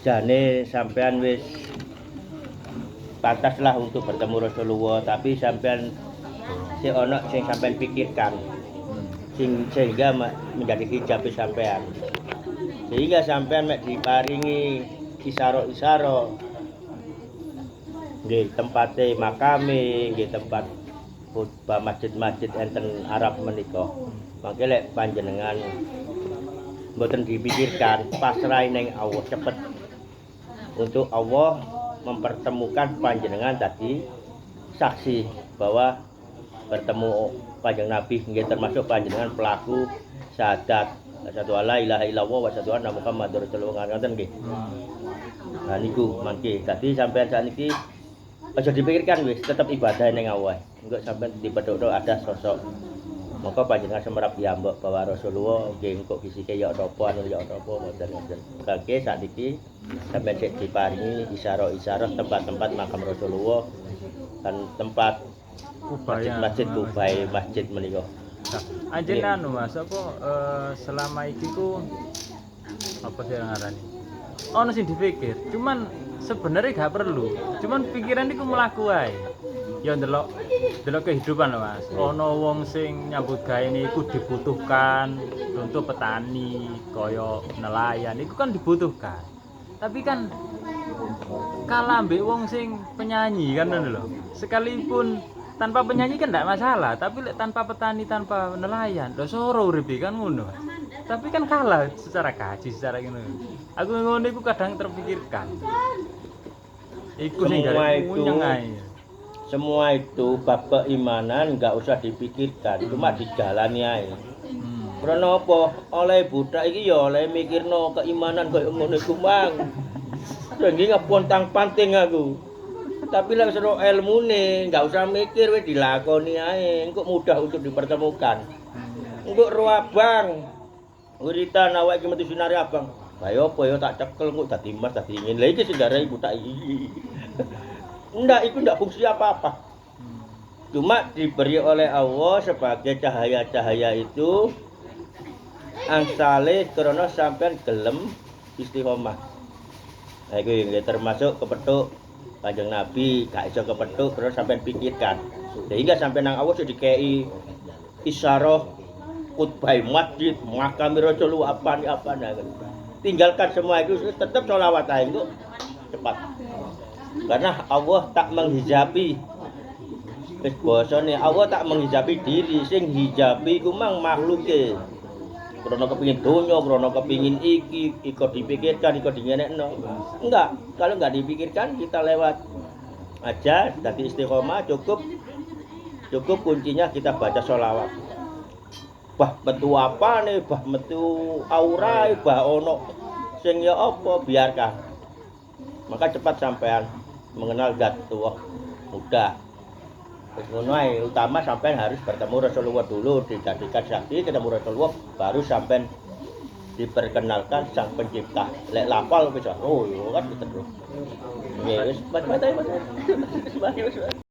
jane sampean wis pantas lah untuk bertemu Rasulullah, tapi sampean si ono sing sampean pikirkan sehingga menjadi hijab sampean, sehingga sampean mek diparingi isaro-isaro nggih tempate makame, nggih tempat khutbah masjid-masjid enten Arab menika. Mangke lek panjenengan mboten dipikirkan, pasrah ning Allah cepet untuk Allah mempertemukan panjenengan tadi saksi bahwa bertemu panjang Nabi nggih termasuk panjenengan pelaku syahadat asyhadu alla ilaha illallah wa asyhadu anna muhammadar rasulullah ngoten nggih. Nah niku mangke dadi sampean sakniki aja dipikirkan wis tetep ibadah ning Allah. Engko sampean dipethuk ada sosok maka panjenengan semerap piyambak bahwa Rasulullah nggih engko fisike ya napa anu ya napa mboten. Kangge sakniki sampeyan sik diparingi isyarat-isyarat tempat-tempat makam Rasulullah dan tempat masjid Kubai masjid menika. Anjen anu Mas apa selama iki ku apa sih ngarani? Ono sing dipikir, cuman sebenarnya gak perlu. Cuman pikiran iku mlaku ae. Ya ndelok kehidupan lho Mas. Ono wong sing nyambut gawe niku dibutuhkan, contoh petani, kaya nelayan iku kan dibutuhkan. Tapi kan kalah ambek wong sing penyanyi kan ngono lho. Sekalipun tanpa penyanyi kan enggak masalah, tapi tanpa petani, tanpa nelayan, lho soro uripe kan ngono. Tapi kan kalah secara gaji, secara ngono. Aku ngono iku kadang terpikirkan. Iku sing gak munyeng ae. Semua itu bab keimanan enggak usah dipikirkan, cuma dijalani ae. Karena apa? Oleh budak iki ya oleh mikirno keimanan koyo ngono iku mang. Saiki ngapontang-panting aku. Tapi lek sero ilmune enggak usah mikir wis dilakoni ae, engko mudah untuk dipertemukan. Engko ro abang. Wiritan awake iki metu sinare abang. Bayo apa ya tak cekel kok dadi emas dadi ingin. Lah iki sing garai budak iki. Enggak, itu enggak fungsi apa-apa. Cuma diberi oleh Allah sebagai cahaya-cahaya itu angsale krana sampean gelem istiqomah. Nah iku nggih termasuk kepethuk Kanjeng Nabi, gak iso kepethuk terus sampean pikirkan. Sehingga sampean nang Allah dikei isyarah khutbah masjid, makam Rasulullah apa. Tinggalkan semua itu tetap sholawat ae kok cepat. Karena Allah tak menghijabi. Wis basane Allah tak menghijabi diri, sing hijabi ku mang makhluke. Krono kepingin donya, krono kepingin iki, ikut dipikirkan, ikut dingenekno. Enggak, kalau enggak dipikirkan kita lewat aja, dadi istiqomah cukup kuncinya kita baca sholawat. Bah metu apa nih, bah metu aura, bah ono sing ya apa biarkan. Maka cepat sampean mengenal zat Allah mudah. Wis ngono ae, utama sampean harus bertemu Rasulullah dulu, dijadikan saksi ketemu Rasulullah, baru sampean diperkenalkan sang pencipta. Lek lapal wis oh kan terus. Nggih wis baca-baca.